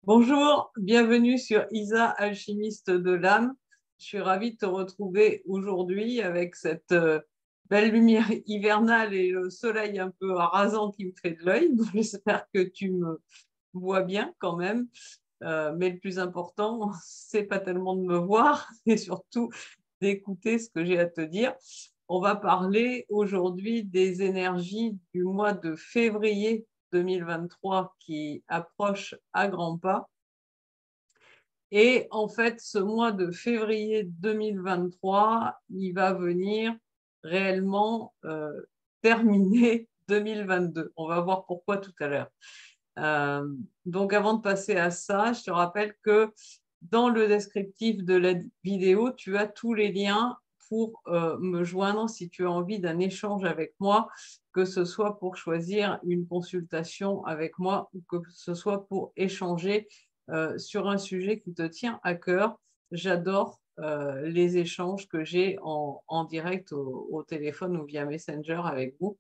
Bonjour, bienvenue sur Isa, alchimiste de l'âme. Je suis ravie de te retrouver aujourd'hui avec cette belle lumière hivernale et le soleil un peu rasant qui me fait de l'œil. J'espère que tu me vois bien quand même. Mais le plus important, c'est pas tellement de me voir, c'est surtout d'écouter ce que j'ai à te dire. On va parler aujourd'hui des énergies du mois de février 2023 qui approche à grands pas. Et en fait, ce mois de février 2023, il va venir réellement terminer 2022. On va voir pourquoi tout à l'heure. Donc, avant de passer à ça, je te rappelle que dans le descriptif de la vidéo, tu as tous les liens pour me joindre si tu as envie d'un échange avec moi, que ce soit pour choisir une consultation avec moi ou que ce soit pour échanger sur un sujet qui te tient à cœur. J'adore les échanges que j'ai en direct au téléphone ou via Messenger avec vous.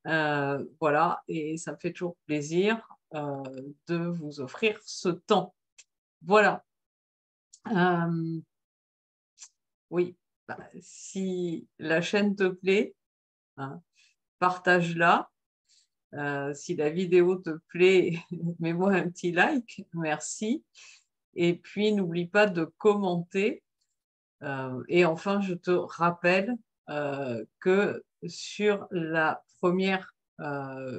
Voilà, et ça me fait toujours plaisir de vous offrir ce temps. Voilà. Euh, oui, bah, si la chaîne te plaît, hein, partage-la. Si la vidéo te plaît, mets-moi un petit like, merci. Et puis, n'oublie pas de commenter. Et enfin, je te rappelle que sur la première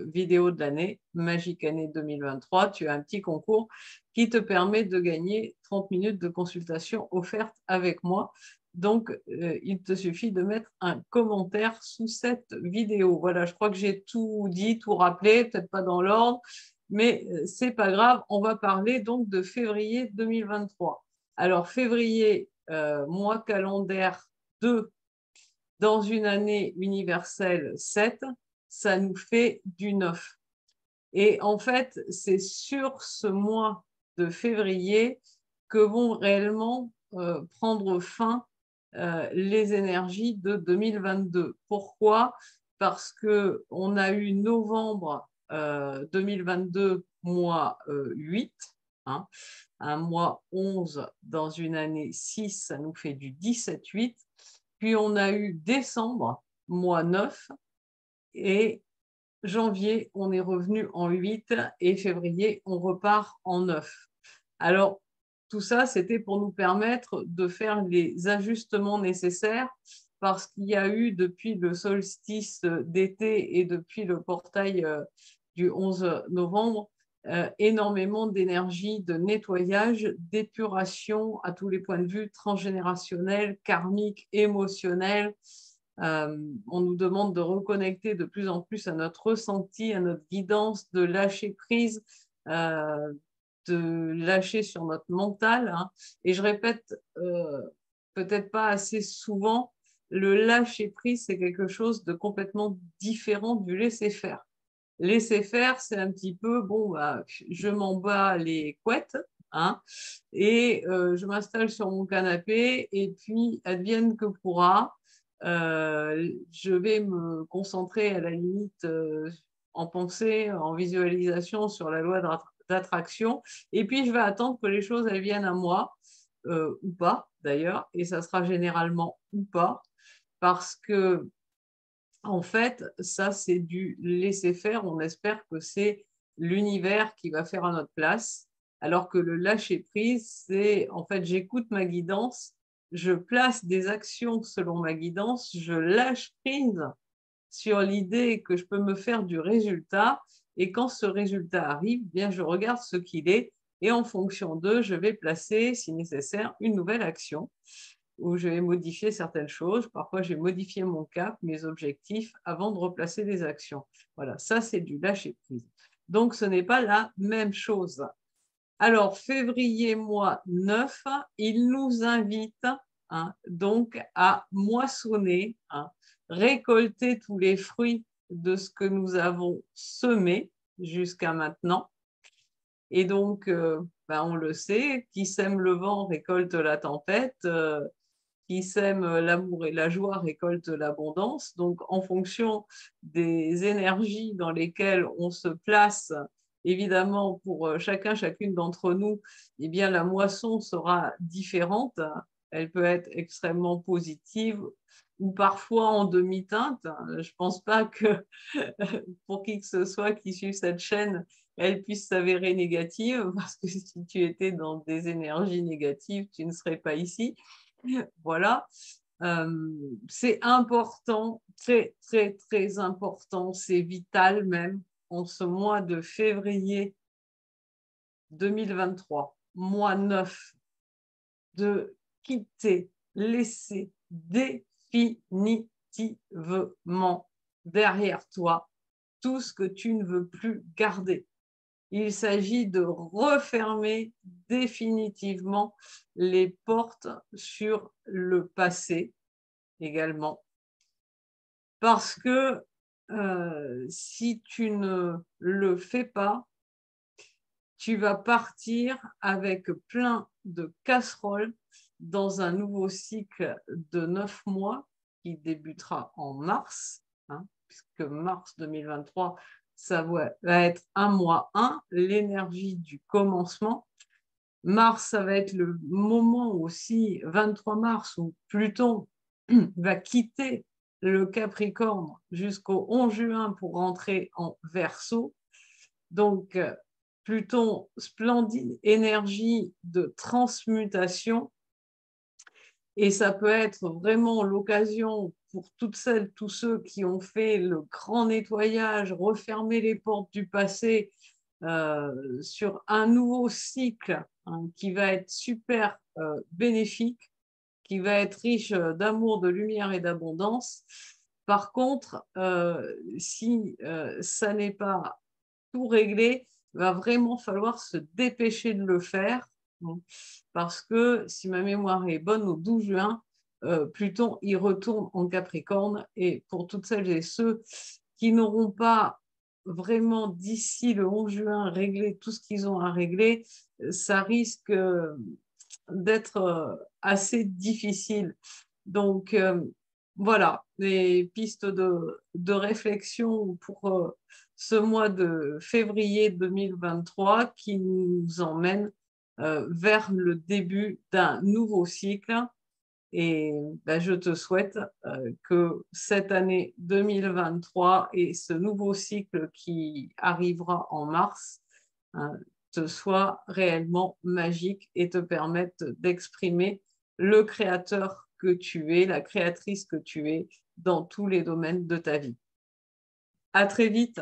vidéo de l'année, Magique Année 2023, tu as un petit concours qui te permet de gagner 30 minutes de consultation offerte avec moi. Donc, il te suffit de mettre un commentaire sous cette vidéo. Voilà, je crois que j'ai tout dit, tout rappelé, peut-être pas dans l'ordre, mais c'est pas grave. On va parler donc de février 2023. Alors, février, mois calendaire 2 dans une année universelle 7, ça nous fait du 9. Et en fait, c'est sur ce mois de février que vont réellement prendre fin les énergies de 2022. Pourquoi? Parce qu'on a eu novembre 2022, mois 8, hein, un mois 11 dans une année 6, ça nous fait du 17-8. Puis on a eu décembre, mois 9, et janvier, on est revenu en 8, et février, on repart en 9. Alors, tout ça, c'était pour nous permettre de faire les ajustements nécessaires parce qu'il y a eu, depuis le solstice d'été et depuis le portail du 11 novembre, énormément d'énergie de nettoyage, d'épuration à tous les points de vue, transgénérationnel, karmique, émotionnel. On nous demande de reconnecter de plus en plus à notre ressenti, à notre guidance, de lâcher prise, de lâcher sur notre mental, hein. Et je répète peut-être pas assez souvent, le lâcher prise, c'est quelque chose de complètement différent du laisser faire. Laisser faire, c'est un petit peu, bon, bah, je m'en bats les couettes, hein, et je m'installe sur mon canapé, et puis advienne que pourra. Je vais me concentrer à la limite en pensée, en visualisation sur la loi d'attraction, et puis je vais attendre que les choses elles viennent à moi, ou pas d'ailleurs, et ça sera généralement ou pas, parce que en fait, ça, c'est du laisser faire. On espère que c'est l'univers qui va faire à notre place. Alors que le lâcher prise, c'est en fait, j'écoute ma guidance, je place des actions selon ma guidance, je lâche prise sur l'idée que je peux me faire du résultat. Et quand ce résultat arrive, bien, je regarde ce qu'il est et en fonction d'eux, je vais placer, si nécessaire, une nouvelle action où je vais modifier certaines choses. Parfois, je vais modifier mon cap, mes objectifs, avant de replacer les actions. Voilà, ça, c'est du lâcher-prise. Donc, ce n'est pas la même chose. Alors, février, mois 9, il nous invite, hein, donc à moissonner, hein, récolter tous les fruits de ce que nous avons semé jusqu'à maintenant. Et donc, ben, on le sait, qui sème le vent récolte la tempête. Qui sème l'amour et la joie récolte l'abondance. Donc, en fonction des énergies dans lesquelles on se place évidemment, pour chacune d'entre nous, eh bien, la moisson sera différente. Elle peut être extrêmement positive ou parfois en demi-teinte. Je ne pense pas que pour qui que ce soit qui suive cette chaîne, elle puisse s'avérer négative, parce que si tu étais dans des énergies négatives, tu ne serais pas ici. Voilà. C'est important, très, très, très important, c'est vital même en ce mois de février 2023, mois 9, de quitter, laisser définitivement derrière toi tout ce que tu ne veux plus garder. Il s'agit de refermer définitivement les portes sur le passé également. Parce que si tu ne le fais pas, tu vas partir avec plein de casseroles dans un nouveau cycle de 9 mois qui débutera en mars, hein, puisque mars 2023, ça va être un mois 1, l'énergie du commencement. Mars, ça va être le moment aussi, 23 mars, où Pluton va quitter le Capricorne jusqu'au 11 juin pour rentrer en Verseau. Donc, Pluton, splendide énergie de transmutation, et ça peut être vraiment l'occasion pour toutes celles, tous ceux qui ont fait le grand nettoyage, refermer les portes du passé sur un nouveau cycle, hein, qui va être super bénéfique, qui va être riche d'amour, de lumière et d'abondance. Par contre, si ça n'est pas tout réglé, il va vraiment falloir se dépêcher de le faire, hein, parce que si ma mémoire est bonne, au 12 juin, Pluton y retourne en Capricorne, et pour toutes celles et ceux qui n'auront pas vraiment d'ici le 11 juin réglé tout ce qu'ils ont à régler, ça risque d'être assez difficile. Donc, voilà, les pistes de réflexion pour ce mois de février 2023 qui nous emmène vers le début d'un nouveau cycle. Et ben, je te souhaite que cette année 2023 et ce nouveau cycle qui arrivera en mars te soit réellement magique et te permette d'exprimer le créateur que tu es, la créatrice que tu es dans tous les domaines de ta vie. À très vite.